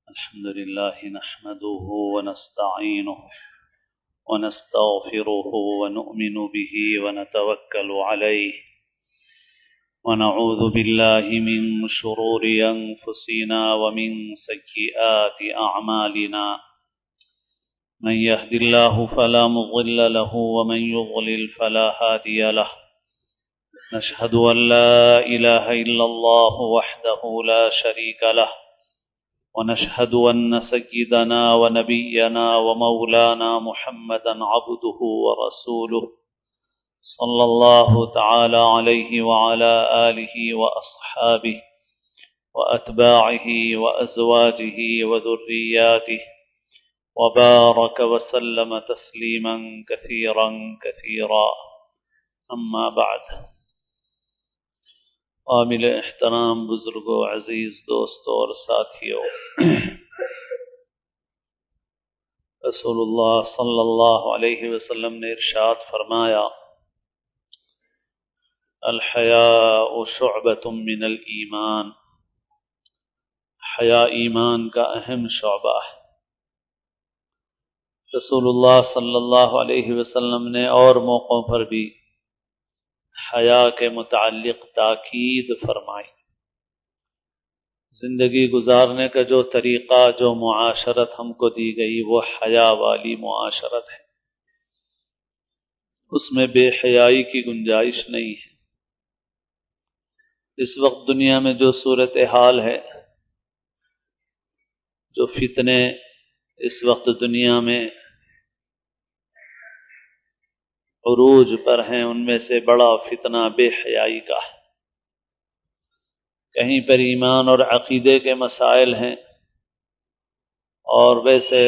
الحمد لله نحمده ونستعينه ونستغفره ونؤمن به ونتوكل عليه ونعوذ بالله من شرور أنفسنا ومن سيئات أعمالنا من يهد الله فلا مضل له ومن يضلل فلا هادي له نشهد أن لا إله إلا الله وحده لا شريك له ونشهد أن سيدنا ونبينا ومولانا محمدا عبده ورسوله صلى الله تعالى عليه وعلى آله وأصحابه وأتباعه وأزواجه وذرياته وبارك وسلم تسليما كثيرا كثيرا أما بعد. قابل احترام بزرگوں، عزیز دوستوں اور ساتھیوں، رسول اللہ صلی اللہ علیہ وسلم نے ارشاد فرمایا: الحیاء شعبۃ من الایمان، حیا ایمان کا اہم شعبہ ہے۔ رسول اللہ صلی اللہ علیہ وسلم نے اور موقعوں پر بھی حیا کے متعلق تاکید فرمائی۔ زندگی گزارنے کا جو طریقہ، جو معاشرت ہم کو دی گئی، وہ حیا والی معاشرت ہے، اس میں بے حیائی کی گنجائش نہیں ہے۔ اس وقت دنیا میں جو صورتحال ہے، جو فتنے اس وقت دنیا میں عروج پر ہیں، ان میں سے بڑا فتنہ بے حیائی کا ہے۔ کہیں پر ایمان اور عقیدے کے مسائل ہیں، اور ویسے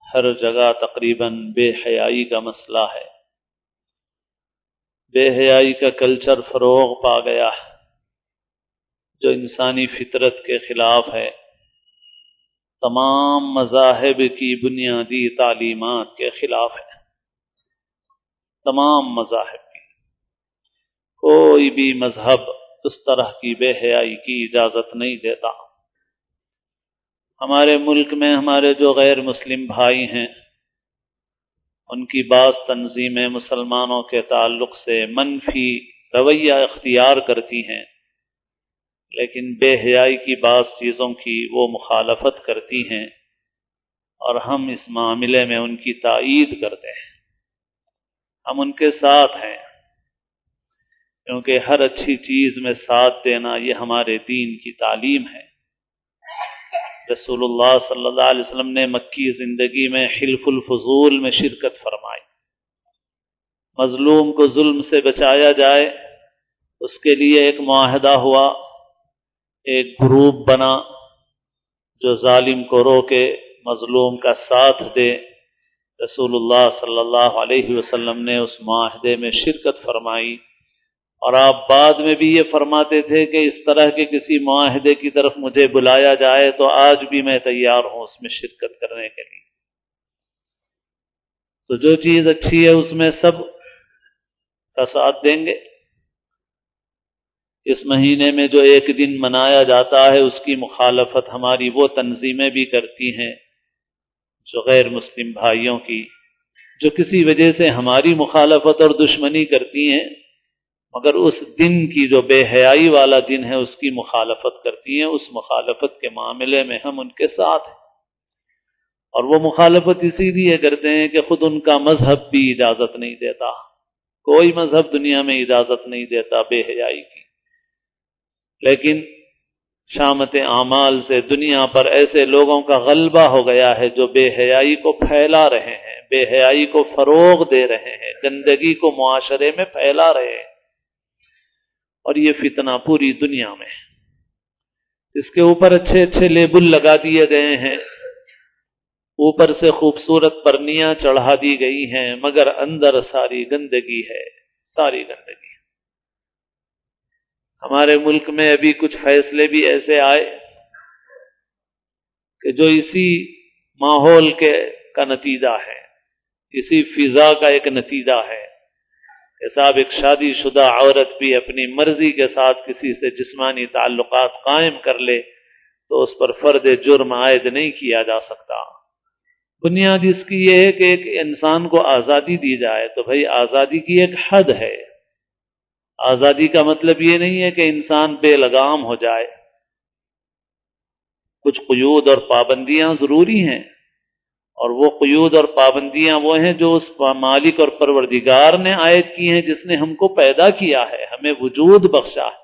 ہر جگہ تقریباً بے حیائی کا مسئلہ ہے۔ بے حیائی کا کلچر فروغ پا گیا ہے، جو انسانی فطرت کے خلاف ہے، تمام مذاہب کی بنیادی تعلیمات کے خلاف ہے۔ تمام مذاہب کی، کوئی بھی مذہب اس طرح کی بے حیائی کی اجازت نہیں دیتا۔ ہمارے ملک میں ہمارے جو غیر مسلم بھائی ہیں، ان کی بعض تنظیمیں مسلمانوں کے تعلق سے منفی رویہ اختیار کرتی ہیں، لیکن بے حیائی کی بعض چیزوں کی وہ مخالفت کرتی ہیں، اور ہم اس معاملے میں ان کی تائید کرتے ہیں، ہم ان کے ساتھ ہیں، کیونکہ ہر اچھی چیز میں ساتھ دینا یہ ہمارے دین کی تعلیم ہے۔ رسول اللہ صلی اللہ علیہ وسلم نے مکی زندگی میں حلف الفضول میں شرکت فرمائی۔ مظلوم کو ظلم سے بچایا جائے، اس کے لیے ایک معاہدہ ہوا، ایک گروپ بنا جو ظالم کو روکے، مظلوم کا ساتھ دے۔ رسول اللہ صلی اللہ علیہ وسلم نے اس معاہدے میں شرکت فرمائی، اور آپ بعد میں بھی یہ فرماتے تھے کہ اس طرح کے کسی معاہدے کی طرف مجھے بلایا جائے تو آج بھی میں تیار ہوں اس میں شرکت کرنے کے لیے۔ تو جو چیز اچھی ہے اس میں سب کا ساتھ دیں گے۔ اس مہینے میں جو ایک دن منایا جاتا ہے، اس کی مخالفت ہماری وہ تنظیمیں بھی کرتی ہیں جو غیر مسلم بھائیوں کی، جو کسی وجہ سے ہماری مخالفت اور دشمنی کرتی ہیں، مگر اس دن کی جو بے حیائی والا دن ہے اس کی مخالفت کرتی ہیں۔ اس مخالفت کے معاملے میں ہم ان کے ساتھ ہیں، اور وہ مخالفت اسی لیے کرتے ہیں کہ خود ان کا مذہب بھی اجازت نہیں دیتا، کوئی مذہب دنیا میں اجازت نہیں دیتا بے حیائی کی۔ لیکن شامت اعمال سے دنیا پر ایسے لوگوں کا غلبہ ہو گیا ہے جو بے حیائی کو پھیلا رہے ہیں، بے حیائی کو فروغ دے رہے ہیں، گندگی کو معاشرے میں پھیلا رہے ہیں، اور یہ فتنہ پوری دنیا میں ہے۔ اس کے اوپر اچھے اچھے لیبل لگا دیے گئے ہیں، اوپر سے خوبصورت پرنیاں چڑھا دی گئی ہیں، مگر اندر ساری گندگی ہے، ساری گندگی۔ ہمارے ملک میں ابھی کچھ فیصلے بھی ایسے آئے کہ جو اسی ماحول کا نتیجہ ہے، اسی فضا کا ایک نتیجہ ہے کہ صاحب ایک شادی شدہ عورت بھی اپنی مرضی کے ساتھ کسی سے جسمانی تعلقات قائم کر لے تو اس پر فرد جرم عائد نہیں کیا جا سکتا۔ بنیاد اس کی یہ ہے کہ ایک انسان کو آزادی دی جائے، تو بھائی آزادی کی ایک حد ہے۔ آزادی کا مطلب یہ نہیں ہے کہ انسان بے لگام ہو جائے، کچھ قیود اور پابندیاں ضروری ہیں، اور وہ قیود اور پابندیاں وہ ہیں جو اس مالک اور پروردگار نے عائد کی ہیں، جس نے ہم کو پیدا کیا ہے، ہمیں وجود بخشا ہے۔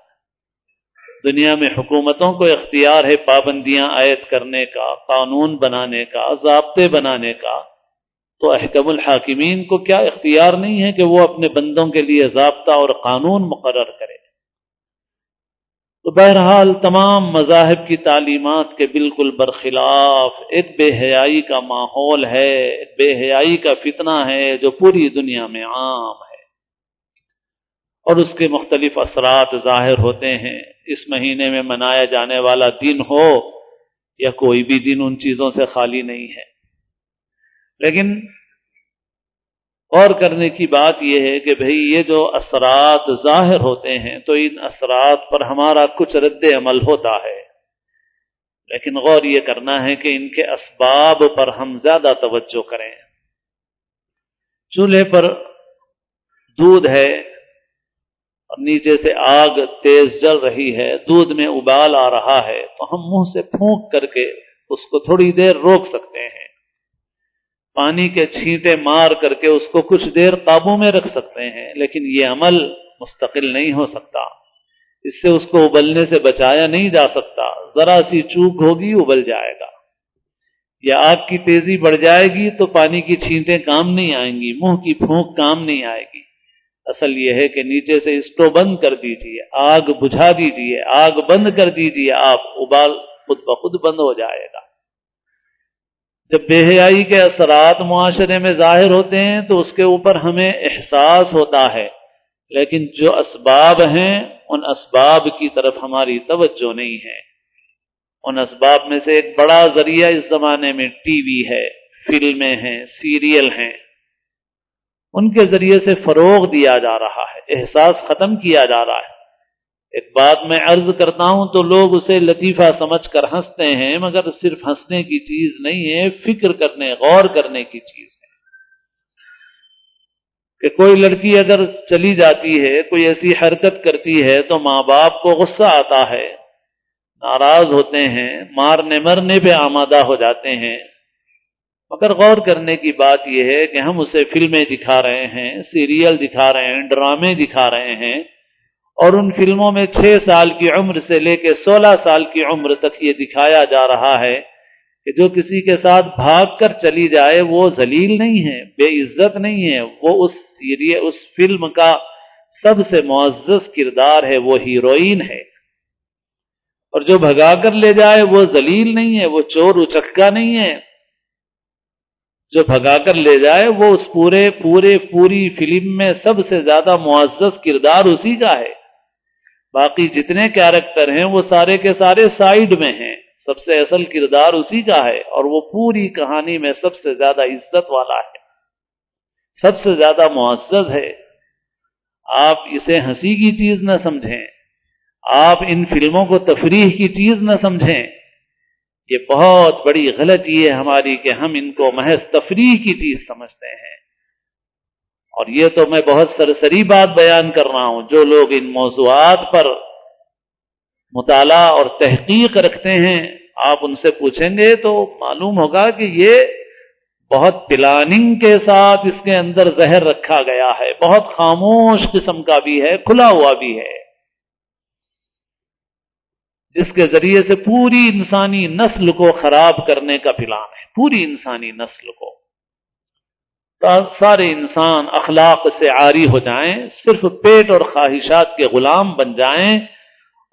دنیا میں حکومتوں کو اختیار ہے پابندیاں عائد کرنے کا، قانون بنانے کا، ضابطے بنانے کا، تو احکم الحاکمین کو کیا اختیار نہیں ہے کہ وہ اپنے بندوں کے لیے ضابطہ اور قانون مقرر کرے؟ تو بہرحال تمام مذاہب کی تعلیمات کے بالکل برخلاف ایک بے حیائی کا ماحول ہے، ایک بے حیائی کا فتنہ ہے جو پوری دنیا میں عام ہے، اور اس کے مختلف اثرات ظاہر ہوتے ہیں۔ اس مہینے میں منایا جانے والا دن ہو یا کوئی بھی دن ان چیزوں سے خالی نہیں ہے، لیکن غور کرنے کی بات یہ ہے کہ بھئی یہ جو اثرات ظاہر ہوتے ہیں تو ان اثرات پر ہمارا کچھ رد عمل ہوتا ہے، لیکن غور یہ کرنا ہے کہ ان کے اسباب پر ہم زیادہ توجہ کریں۔ چولہے پر دودھ ہے اور نیچے سے آگ تیز جل رہی ہے، دودھ میں ابال آ رہا ہے، تو ہم منہ سے پھونک کر کے اس کو تھوڑی دیر روک سکتے ہیں، پانی کے چھینٹے مار کر کے اس کو کچھ دیر قابو میں رکھ سکتے ہیں، لیکن یہ عمل مستقل نہیں ہو سکتا، اس سے اس کو ابلنے سے بچایا نہیں جا سکتا، ذرا سی چوک ہوگی ابل جائے گا، یا آگ کی تیزی بڑھ جائے گی تو پانی کی چھینٹیں کام نہیں آئیں گی، منہ کی پھونک کام نہیں آئے گی۔ اصل یہ ہے کہ نیچے سے اسٹو بند کر دیجئے، آگ بجھا دیجئے، آگ بند کر دیجئے، آپ ابال خود بخود بند ہو جائے گا۔ جب بے حیائی کے اثرات معاشرے میں ظاہر ہوتے ہیں تو اس کے اوپر ہمیں احساس ہوتا ہے، لیکن جو اسباب ہیں ان اسباب کی طرف ہماری توجہ نہیں ہے۔ ان اسباب میں سے ایک بڑا ذریعہ اس زمانے میں ٹی وی ہے، فلمیں ہیں، سیریل ہیں، ان کے ذریعے سے فروغ دیا جا رہا ہے، احساس ختم کیا جا رہا ہے۔ ایک بات میں عرض کرتا ہوں تو لوگ اسے لطیفہ سمجھ کر ہنستے ہیں، مگر صرف ہنسنے کی چیز نہیں ہے، فکر کرنے، غور کرنے کی چیز ہے کہ کوئی لڑکی اگر چلی جاتی ہے، کوئی ایسی حرکت کرتی ہے تو ماں باپ کو غصہ آتا ہے، ناراض ہوتے ہیں، مارنے مرنے پہ آمادہ ہو جاتے ہیں، مگر غور کرنے کی بات یہ ہے کہ ہم اسے فلمیں دکھا رہے ہیں، سیریل دکھا رہے ہیں، ڈرامے دکھا رہے ہیں، اور ان فلموں میں 6 سال کی عمر سے لے کے 16 سال کی عمر تک یہ دکھایا جا رہا ہے کہ جو کسی کے ساتھ بھاگ کر چلی جائے وہ ذلیل نہیں ہے، بے عزت نہیں ہے، وہ اس فلم کا سب سے معزز کردار ہے، وہ ہیروئن ہے، اور جو بھگا کر لے جائے وہ ذلیل نہیں ہے، وہ چور اچکا نہیں ہے، جو بھگا کر لے جائے وہ اس پوری فلم میں سب سے زیادہ معزز کردار اسی کا ہے، باقی جتنے کیریکٹر ہیں وہ سارے کے سارے سائیڈ میں ہیں، سب سے اصل کردار اسی کا ہے، اور وہ پوری کہانی میں سب سے زیادہ عزت والا ہے، سب سے زیادہ معزز ہے۔ آپ اسے ہنسی کی چیز نہ سمجھیں، آپ ان فلموں کو تفریح کی چیز نہ سمجھیں، یہ بہت بڑی غلطی ہے ہماری کہ ہم ان کو محض تفریح کی چیز سمجھتے ہیں۔ اور یہ تو میں بہت سرسری بات بیان کر رہا ہوں، جو لوگ ان موضوعات پر مطالعہ اور تحقیق رکھتے ہیں آپ ان سے پوچھیں گے تو معلوم ہوگا کہ یہ بہت پلاننگ کے ساتھ اس کے اندر زہر رکھا گیا ہے، بہت خاموش قسم کا بھی ہے، کھلا ہوا بھی ہے، جس کے ذریعے سے پوری انسانی نسل کو خراب کرنے کا پلان ہے، پوری انسانی نسل کو، سارے انسان اخلاق سے عاری ہو جائیں، صرف پیٹ اور خواہشات کے غلام بن جائیں،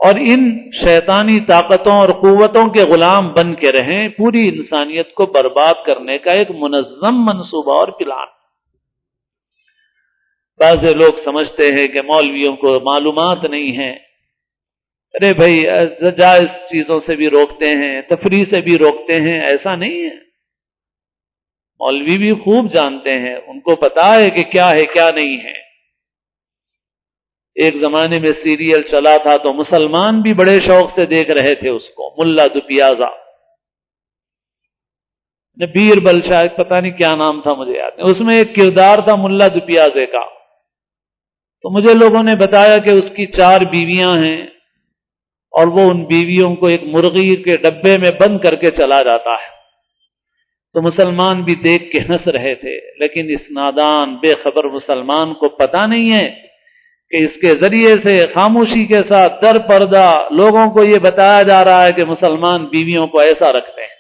اور ان شیطانی طاقتوں اور قوتوں کے غلام بن کے رہیں، پوری انسانیت کو برباد کرنے کا ایک منظم منصوبہ اور پلان۔ بعض لوگ سمجھتے ہیں کہ مولویوں کو معلومات نہیں ہے، ارے بھائی جائز چیزوں سے بھی روکتے ہیں، تفریح سے بھی روکتے ہیں، ایسا نہیں ہے، مولوی بھی خوب جانتے ہیں، ان کو پتا ہے کہ کیا ہے کیا نہیں ہے۔ ایک زمانے میں سیریل چلا تھا تو مسلمان بھی بڑے شوق سے دیکھ رہے تھے اس کو، ملا دپیازا، بیربل شاید، پتہ نہیں کیا نام تھا مجھے یاد نہیں، اس میں ایک کردار تھا ملا دپیازے کا. تو مجھے لوگوں نے بتایا کہ اس کی 4 بیویاں ہیں اور وہ ان بیویوں کو ایک مرغی کے ڈبے میں بند کر کے چلا جاتا ہے. تو مسلمان بھی دیکھ کے ہنس رہے تھے، لیکن اس نادان بے خبر مسلمان کو پتہ نہیں ہے کہ اس کے ذریعے سے خاموشی کے ساتھ در پردہ لوگوں کو یہ بتایا جا رہا ہے کہ مسلمان بیویوں کو ایسا رکھتے ہیں،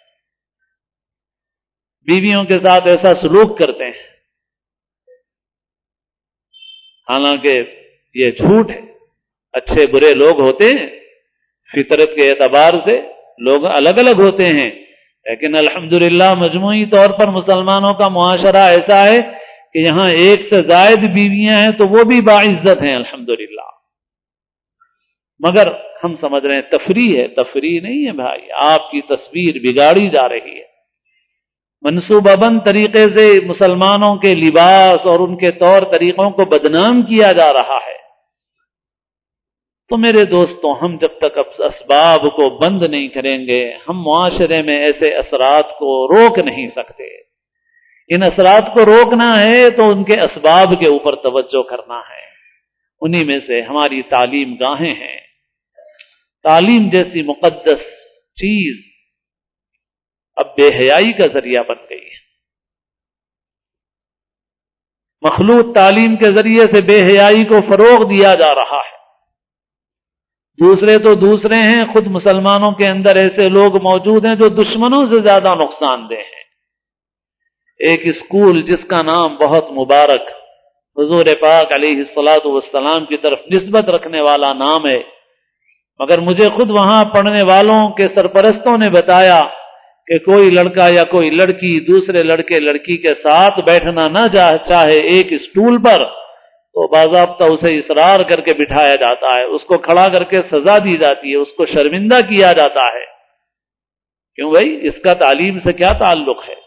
بیویوں کے ساتھ ایسا سلوک کرتے ہیں. حالانکہ یہ جھوٹ ہے. اچھے برے لوگ ہوتے ہیں، فطرت کے اعتبار سے لوگ الگ الگ ہوتے ہیں، لیکن الحمدللہ مجموعی طور پر مسلمانوں کا معاشرہ ایسا ہے کہ یہاں 1 سے زائد بیویاں ہیں تو وہ بھی باعزت ہیں الحمدللہ. مگر ہم سمجھ رہے ہیں تفریح ہے. تفریح نہیں ہے بھائی، آپ کی تصویر بگاڑی جا رہی ہے. منصوبہ بند طریقے سے مسلمانوں کے لباس اور ان کے طور طریقوں کو بدنام کیا جا رہا ہے. تو میرے دوستوں، ہم جب تک اسباب کو بند نہیں کریں گے، ہم معاشرے میں ایسے اثرات کو روک نہیں سکتے. ان اثرات کو روکنا ہے تو ان کے اسباب کے اوپر توجہ کرنا ہے. انہی میں سے ہماری تعلیم گاہیں ہیں. تعلیم جیسی مقدس چیز اب بے حیائی کا ذریعہ بن گئی ہے. مخلوط تعلیم کے ذریعے سے بے حیائی کو فروغ دیا جا رہا ہے. دوسرے تو دوسرے ہیں، خود مسلمانوں کے اندر ایسے لوگ موجود ہیں جو دشمنوں سے زیادہ نقصان دہ ہیں. ایک اسکول جس کا نام بہت مبارک، حضور پاک علیہ الصلاۃ والسلام کی طرف نسبت رکھنے والا نام ہے، مگر مجھے خود وہاں پڑھنے والوں کے سرپرستوں نے بتایا کہ کوئی لڑکا یا کوئی لڑکی دوسرے لڑکے لڑکی کے ساتھ بیٹھنا نہ چاہے ایک اسٹول پر تو باضابطہ اسے اصرار کر کے بٹھایا جاتا ہے، اس کو کھڑا کر کے سزا دی جاتی ہے، اس کو شرمندہ کیا جاتا ہے. کیوں بھائی؟ اس کا تعلیم سے کیا تعلق ہے؟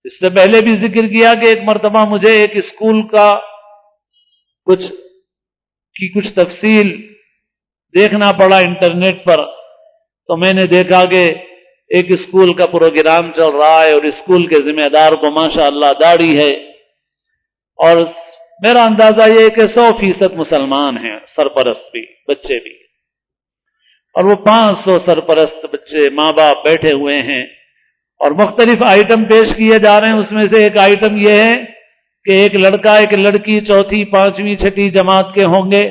اس سے پہلے بھی ذکر کیا کہ ایک مرتبہ مجھے ایک اسکول کا کچھ تفصیل دیکھنا پڑا انٹرنیٹ پر. تو میں نے دیکھا کہ ایک اسکول کا پروگرام چل رہا ہے اور اسکول کے ذمہ دار کو ماشاءاللہ داڑھی ہے، اور میرا اندازہ یہ کہ 100% مسلمان ہیں، سرپرست بھی، بچے بھی، اور وہ 500 سرپرست بچے ماں باپ بیٹھے ہوئے ہیں اور مختلف آئٹم پیش کیے جا رہے ہیں. اس میں سے ایک آئٹم یہ ہے کہ ایک لڑکا ایک لڑکی 4th 5ویں 6ٹھی جماعت کے ہوں گے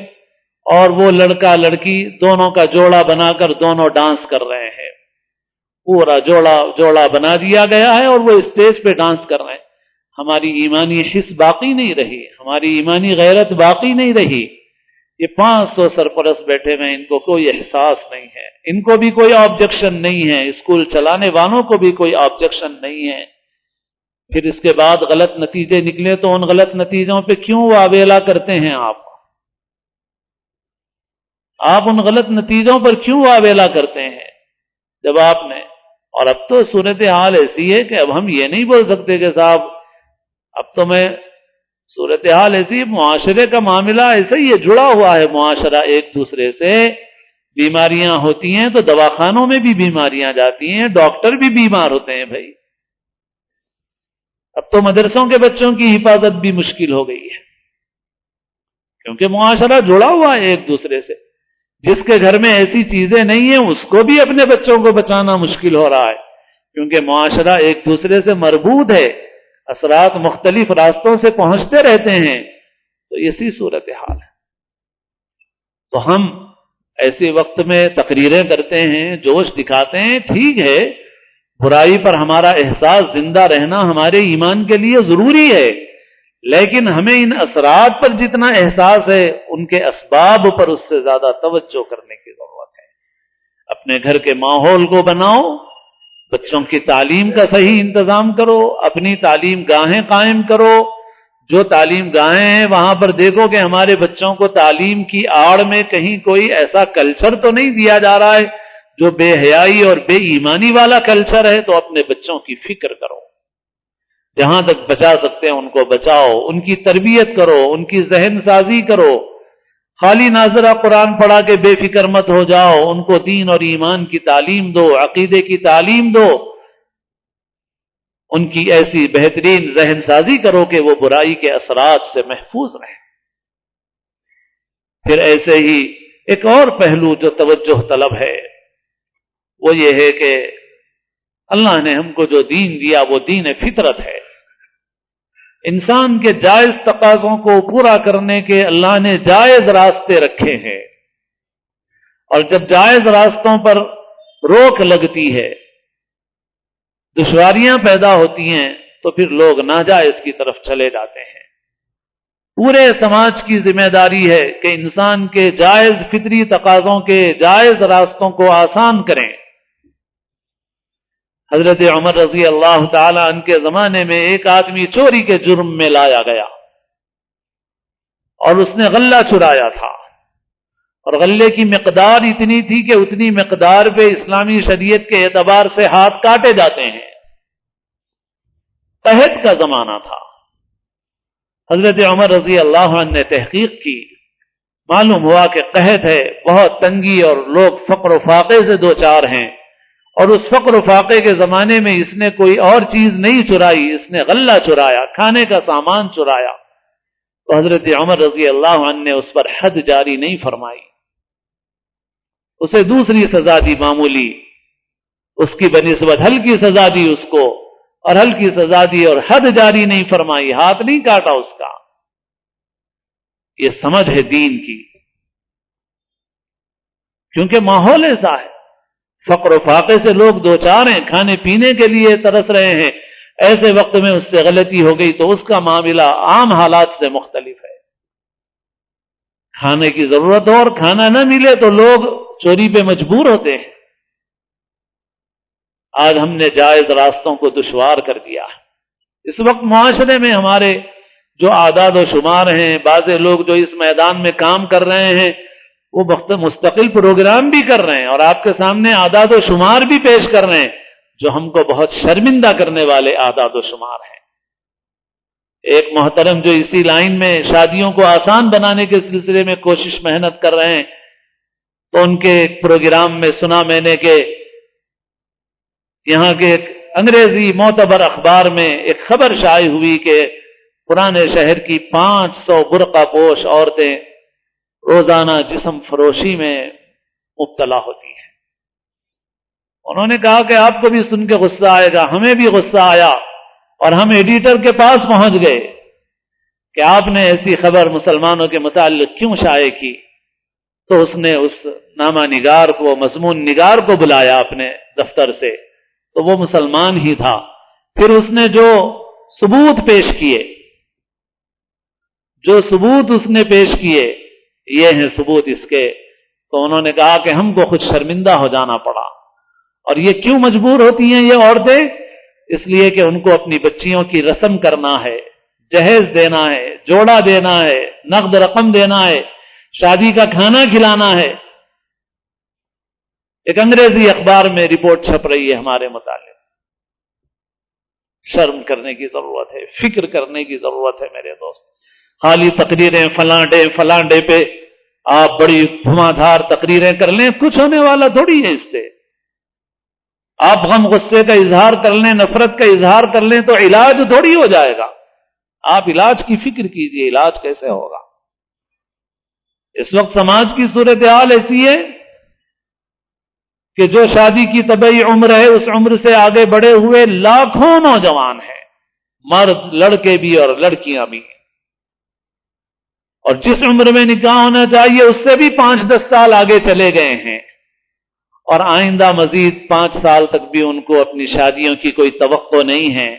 اور وہ لڑکا لڑکی دونوں کا جوڑا بنا کر دونوں ڈانس کر رہے ہیں. پورا جوڑا بنا دیا گیا ہے اور وہ اسٹیج پہ ڈانس کر رہے ہیں. ہماری ایمانی حس باقی نہیں رہی، ہماری ایمانی غیرت باقی نہیں رہی. یہ 500 سرپرست بیٹھے ہوئے، ان کو کوئی احساس نہیں ہے، ان کو بھی کوئی آبجیکشن نہیں ہے، اسکول چلانے والوں کو بھی کوئی آبجیکشن نہیں ہے. پھر اس کے بعد غلط نتیجے نکلے تو ان غلط نتیجوں پہ کیوں واویلا کرتے ہیں آپ ان غلط نتیجوں پر کیوں واویلا کرتے ہیں جب آپ نے؟ اور اب تو صورتحال ایسی ہے کہ اب ہم یہ نہیں بول سکتے کہ صاحب اب تو میں صورتحال ایسی، معاشرے کا معاملہ ایسا ہی ہے، جڑا ہوا ہے معاشرہ ایک دوسرے سے. بیماریاں ہوتی ہیں تو دواخانوں میں بھی بیماریاں جاتی ہیں، ڈاکٹر بھی بیمار ہوتے ہیں بھائی. اب تو مدرسوں کے بچوں کی حفاظت بھی مشکل ہو گئی ہے کیونکہ معاشرہ جڑا ہوا ہے ایک دوسرے سے. جس کے گھر میں ایسی چیزیں نہیں ہیں اس کو بھی اپنے بچوں کو بچانا مشکل ہو رہا ہے کیونکہ معاشرہ ایک دوسرے سے مربوط ہے، اثرات مختلف راستوں سے پہنچتے رہتے ہیں. تو اسی صورتحال ہے. تو ہم ایسے وقت میں تقریریں کرتے ہیں، جوش دکھاتے ہیں، ٹھیک ہے، برائی پر ہمارا احساس زندہ رہنا ہمارے ایمان کے لیے ضروری ہے، لیکن ہمیں ان اثرات پر جتنا احساس ہے ان کے اسباب پر اس سے زیادہ توجہ کرنے کی ضرورت ہے. اپنے گھر کے ماحول کو بناؤ، بچوں کی تعلیم کا صحیح انتظام کرو، اپنی تعلیم گاہیں قائم کرو. جو تعلیم گاہیں ہیں وہاں پر دیکھو کہ ہمارے بچوں کو تعلیم کی آڑ میں کہیں کوئی ایسا کلچر تو نہیں دیا جا رہا ہے جو بے حیائی اور بے ایمانی والا کلچر ہے. تو اپنے بچوں کی فکر کرو. جہاں تک بچا سکتے ہیں ان کو بچاؤ، ان کی تربیت کرو، ان کی ذہن سازی کرو۔ خالی ناظرہ قرآن پڑھا کے بے فکر مت ہو جاؤ، ان کو دین اور ایمان کی تعلیم دو، عقیدے کی تعلیم دو، ان کی ایسی بہترین ذہن سازی کرو کہ وہ برائی کے اثرات سے محفوظ رہیں۔ پھر ایسے ہی ایک اور پہلو جو توجہ طلب ہے وہ یہ ہے کہ اللہ نے ہم کو جو دین دیا وہ دین فطرت ہے۔ انسان کے جائز تقاضوں کو پورا کرنے کے اللہ نے جائز راستے رکھے ہیں، اور جب جائز راستوں پر روک لگتی ہے، دشواریاں پیدا ہوتی ہیں، تو پھر لوگ ناجائز کی طرف چلے جاتے ہیں۔ پورے سماج کی ذمہ داری ہے کہ انسان کے جائز فطری تقاضوں کے جائز راستوں کو آسان کریں۔ حضرت عمر رضی اللہ تعالی عنہ کے زمانے میں ایک آدمی چوری کے جرم میں لایا گیا اور اس نے غلہ چرایا تھا، اور غلے کی مقدار اتنی تھی کہ اتنی مقدار پہ اسلامی شریعت کے اعتبار سے ہاتھ کاٹے جاتے ہیں۔ قحط کا زمانہ تھا۔ حضرت عمر رضی اللہ عنہ نے تحقیق کی، معلوم ہوا کہ قحط ہے، بہت تنگی اور لوگ فقر و فاقے سے دوچار ہیں، اور اس فقر و فاقے کے زمانے میں اس نے کوئی اور چیز نہیں چرائی، اس نے غلہ چرایا، کھانے کا سامان چرایا۔ تو حضرت عمر رضی اللہ عنہ نے اس پر حد جاری نہیں فرمائی، اسے دوسری سزا دی معمولی، اس کی بنسبت ہلکی سزا دی اس کو، اور ہلکی سزا دی اور حد جاری نہیں فرمائی، ہاتھ نہیں کاٹا اس کا۔ یہ سمجھ ہے دین کی، کیونکہ ماحول ایسا ہے، فقر و فاقے سے لوگ دوچار ہیں، کھانے پینے کے لیے ترس رہے ہیں، ایسے وقت میں اس سے غلطی ہو گئی تو اس کا معاملہ عام حالات سے مختلف ہے۔ کھانے کی ضرورت ہو اور کھانا نہ ملے تو لوگ چوری پہ مجبور ہوتے ہیں۔ آج ہم نے جائز راستوں کو دشوار کر دیا۔ اس وقت معاشرے میں ہمارے جو اعداد و شمار ہیں، بعض لوگ جو اس میدان میں کام کر رہے ہیں وہ مستقل پروگرام بھی کر رہے ہیں اور آپ کے سامنے اعداد و شمار بھی پیش کر رہے ہیں جو ہم کو بہت شرمندہ کرنے والے اعداد و شمار ہیں۔ ایک محترم جو اسی لائن میں شادیوں کو آسان بنانے کے سلسلے میں کوشش محنت کر رہے ہیں، تو ان کے ایک پروگرام میں سنا میں نے کہ یہاں کے ایک انگریزی معتبر اخبار میں ایک خبر شائع ہوئی کہ پرانے شہر کی 500 برقع پوش عورتیں روزانہ جسم فروشی میں مبتلا ہوتی ہیں۔ انہوں نے کہا کہ آپ کو بھی سن کے غصہ آئے گا، ہمیں بھی غصہ آیا، اور ہم ایڈیٹر کے پاس پہنچ گئے کہ آپ نے ایسی خبر مسلمانوں کے متعلق کیوں شائع کی۔ تو اس نے اس نامہ نگار کو، مضمون نگار کو بلایا اپنے دفتر سے، تو وہ مسلمان ہی تھا۔ پھر اس نے جو ثبوت پیش کیے، اس نے پیش کیے، یہ ہیں ثبوت اس کے، تو انہوں نے کہا کہ ہم کو خود شرمندہ ہو جانا پڑا۔ اور یہ کیوں مجبور ہوتی ہیں یہ عورتیں؟ اس لیے کہ ان کو اپنی بچیوں کی رسم کرنا ہے، جہیز دینا ہے، جوڑا دینا ہے، نقد رقم دینا ہے، شادی کا کھانا کھلانا ہے۔ ایک انگریزی اخبار میں رپورٹ چھپ رہی ہے ہمارے متعلق۔ شرم کرنے کی ضرورت ہے، فکر کرنے کی ضرورت ہے میرے دوست۔ خالی تقریریں فلاں ڈے پہ آپ بڑی دھواں دھار تقریریں کر لیں، کچھ ہونے والا تھوڑی ہے اس سے۔ آپ غم غصے کا اظہار کر لیں، نفرت کا اظہار کر لیں تو علاج تھوڑی ہو جائے گا۔ آپ علاج کی فکر کیجئے، علاج کیسے ہوگا؟ اس وقت سماج کی صورتحال ایسی ہے کہ جو شادی کی طبعی عمر ہے اس عمر سے آگے بڑھے ہوئے لاکھوں نوجوان ہیں، مرد، لڑکے بھی اور لڑکیاں بھی، اور جس عمر میں نکاح ہونا چاہیے اس سے بھی 5-10 سال آگے چلے گئے ہیں، اور آئندہ مزید 5 سال تک بھی ان کو اپنی شادیوں کی کوئی توقع نہیں ہے۔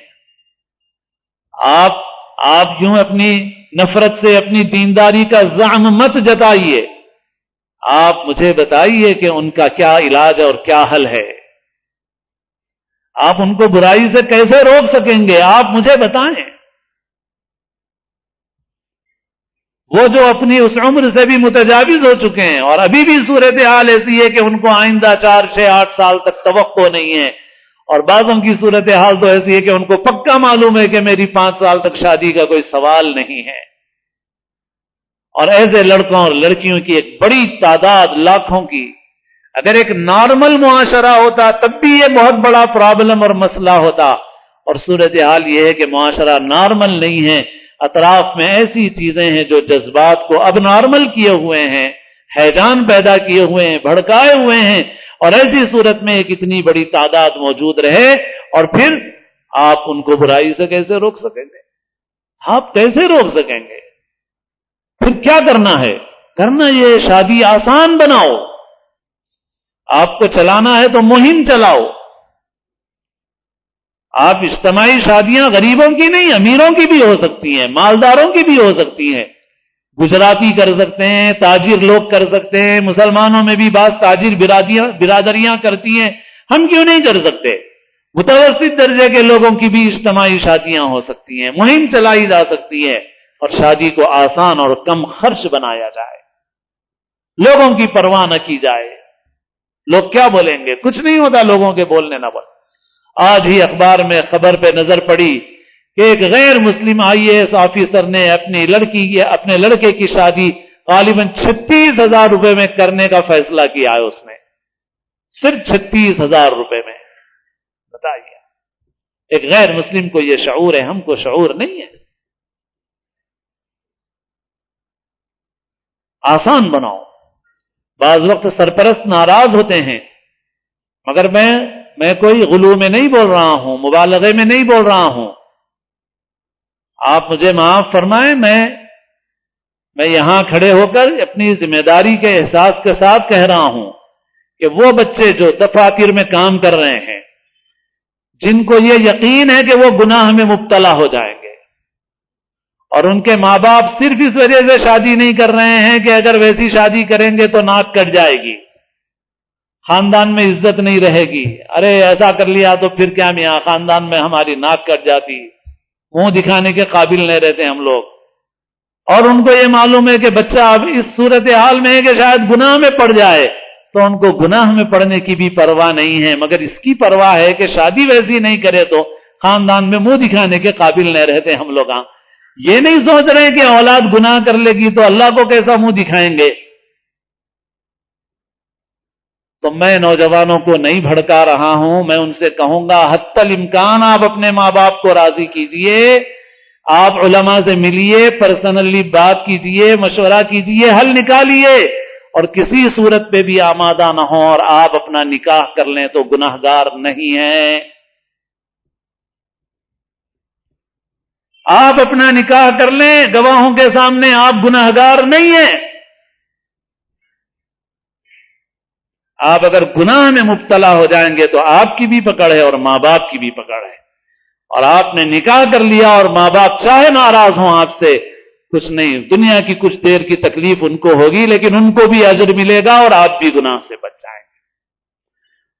آپ یوں اپنی نفرت سے اپنی دینداری کا زعم مت جتائیے، آپ مجھے بتائیے کہ ان کا کیا علاج اور کیا حل ہے۔ آپ ان کو برائی سے کیسے روک سکیں گے؟ آپ مجھے بتائیں۔ وہ جو اپنی اس عمر سے بھی متجاوز ہو چکے ہیں اور ابھی بھی صورتحال ایسی ہے کہ ان کو آئندہ 4, 6, 8 سال تک توقع نہیں ہے، اور بعضوں کی صورتحال تو ایسی ہے کہ ان کو پکا معلوم ہے کہ میری 5 سال تک شادی کا کوئی سوال نہیں ہے، اور ایسے لڑکوں اور لڑکیوں کی ایک بڑی تعداد، لاکھوں کی، اگر ایک نارمل معاشرہ ہوتا تب بھی یہ بہت بڑا پرابلم اور مسئلہ ہوتا، اور صورتحال یہ ہے کہ معاشرہ نارمل نہیں ہے، اطراف میں ایسی چیزیں ہیں جو جذبات کو اب نارمل کیے ہوئے ہیں، حیران پیدا کیے ہوئے ہیں، بھڑکائے ہوئے ہیں، اور ایسی صورت میں ایک اتنی بڑی تعداد موجود رہے، اور پھر آپ ان کو برائی سے کیسے روک سکیں گے؟ آپ کیسے روک سکیں گے؟ پھر کیا کرنا ہے؟ کرنا یہ شادی آسان بناؤ، آپ کو چلانا ہے تو مہم چلاؤ۔ آپ اجتماعی شادیاں غریبوں کی نہیں، امیروں کی بھی ہو سکتی ہیں، مالداروں کی بھی ہو سکتی ہیں، گجراتی کر سکتے ہیں، تاجر لوگ کر سکتے ہیں، مسلمانوں میں بھی بعض تاجر برادریاں کرتی ہیں، ہم کیوں نہیں کر سکتے؟ متوسط درجے کے لوگوں کی بھی اجتماعی شادیاں ہو سکتی ہیں، مہم چلائی جا سکتی ہے، اور شادی کو آسان اور کم خرچ بنایا جائے، لوگوں کی پرواہ نہ کی جائے۔ لوگ کیا بولیں گے؟ کچھ نہیں ہوتا لوگوں کے بولنے نہ بول۔ آج ہی اخبار میں خبر پہ نظر پڑی کہ ایک غیر مسلم IAS آفیسر نے اپنے لڑکے کی شادی غالباً 36,000 روپے میں کرنے کا فیصلہ کیا ہے، اس نے صرف 36,000 روپے میں۔ بتائیے، ایک غیر مسلم کو یہ شعور ہے، ہم کو شعور نہیں ہے۔ آسان بناؤ۔ بعض وقت سرپرست ناراض ہوتے ہیں، مگر میں کوئی غلو میں نہیں بول رہا ہوں، مبالغے میں نہیں بول رہا ہوں، آپ مجھے معاف فرمائیں، میں یہاں کھڑے ہو کر اپنی ذمہ داری کے احساس کے ساتھ کہہ رہا ہوں کہ وہ بچے جو دفاتر میں کام کر رہے ہیں، جن کو یہ یقین ہے کہ وہ گناہ میں مبتلا ہو جائیں گے، اور ان کے ماں باپ صرف اس وجہ سے شادی نہیں کر رہے ہیں کہ اگر ویسی شادی کریں گے تو ناک کٹ جائے گی، خاندان میں عزت نہیں رہے گی، ارے ایسا کر لیا تو پھر کیا میاں، خاندان میں ہماری ناک کٹ جاتی، منہ دکھانے کے قابل نہیں رہتے ہم لوگ۔ اور ان کو یہ معلوم ہے کہ بچہ اب اس صورتحال میں ہے کہ شاید گناہ میں پڑ جائے، تو ان کو گناہ میں پڑنے کی بھی پرواہ نہیں ہے، مگر اس کی پرواہ ہے کہ شادی ویسی نہیں کرے تو خاندان میں منہ دکھانے کے قابل نہیں رہتے ہم لوگ۔ یہ نہیں سوچ رہے کہ اولاد گناہ کر لے گی تو اللہ کو کیسا منہ دکھائیں گے۔ تو میں نوجوانوں کو نہیں بھڑکا رہا ہوں، میں ان سے کہوں گا حتی الامکان آپ اپنے ماں باپ کو راضی کیجئے، آپ علماء سے ملیے، پرسنلی بات کیجئے، مشورہ کیجئے، حل نکالیے، اور کسی صورت پہ بھی آمادہ نہ ہوں اور آپ اپنا نکاح کر لیں تو گناہگار نہیں ہیں۔ آپ اپنا نکاح کر لیں گواہوں کے سامنے، آپ گناہگار نہیں ہیں۔ آپ اگر گناہ میں مبتلا ہو جائیں گے تو آپ کی بھی پکڑ ہے اور ماں باپ کی بھی پکڑ ہے، اور آپ نے نکاح کر لیا اور ماں باپ چاہے ناراض ہوں آپ سے، کچھ نہیں، دنیا کی کچھ دیر کی تکلیف ان کو ہوگی لیکن ان کو بھی اجر ملے گا اور آپ بھی گناہ سے بچ جائیں گے۔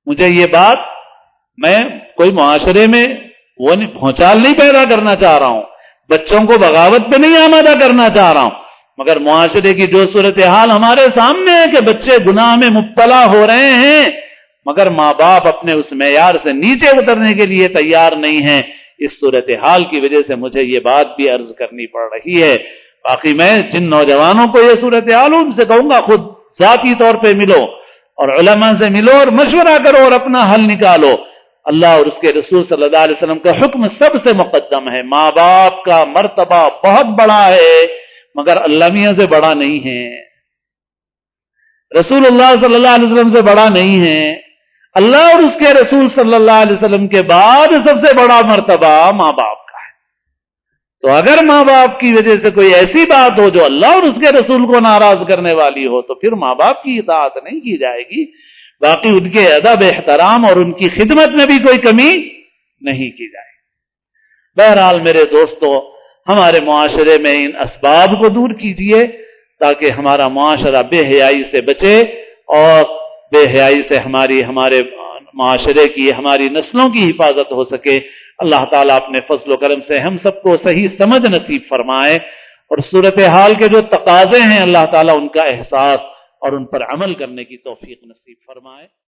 مجھے یہ بات، میں کوئی معاشرے میں وہ بھونچال نہیں پیدا کرنا چاہ رہا ہوں، بچوں کو بغاوت پہ نہیں آمادہ کرنا چاہ رہا ہوں، مگر معاشرے کی جو صورتحال ہمارے سامنے ہے کہ بچے گناہ میں مبتلا ہو رہے ہیں مگر ماں باپ اپنے اس معیار سے نیچے اترنے کے لیے تیار نہیں ہیں، اس صورتحال کی وجہ سے مجھے یہ بات بھی عرض کرنی پڑ رہی ہے۔ باقی میں جن نوجوانوں کو یہ صورتحال ان سے کہوں گا خود ذاتی طور پہ ملو اور علماء سے ملو اور مشورہ کرو اور اپنا حل نکالو۔ اللہ اور اس کے رسول صلی اللہ علیہ وسلم کا حکم سب سے مقدم ہے، ماں باپ کا مرتبہ بہت بڑا ہے مگر اللہ میاں سے بڑا نہیں ہے، رسول اللہ صلی اللہ علیہ وسلم سے بڑا نہیں ہے، اللہ اور اس کے رسول صلی اللہ علیہ وسلم کے بعد سب سے بڑا مرتبہ ماں باپ کا ہے۔ تو اگر ماں باپ کی وجہ سے کوئی ایسی بات ہو جو اللہ اور اس کے رسول کو ناراض کرنے والی ہو تو پھر ماں باپ کی اطاعت نہیں کی جائے گی، باقی ان کے ادب احترام اور ان کی خدمت میں بھی کوئی کمی نہیں کی جائے گی۔ بہرحال میرے دوستو، ہمارے معاشرے میں ان اسباب کو دور کیجئے تاکہ ہمارا معاشرہ بے حیائی سے بچے اور بے حیائی سے ہمارے معاشرے کی، ہماری نسلوں کی حفاظت ہو سکے۔ اللہ تعالیٰ اپنے فضل و کرم سے ہم سب کو صحیح سمجھ نصیب فرمائے اور صورتحال کے جو تقاضے ہیں اللہ تعالیٰ ان کا احساس اور ان پر عمل کرنے کی توفیق نصیب فرمائے۔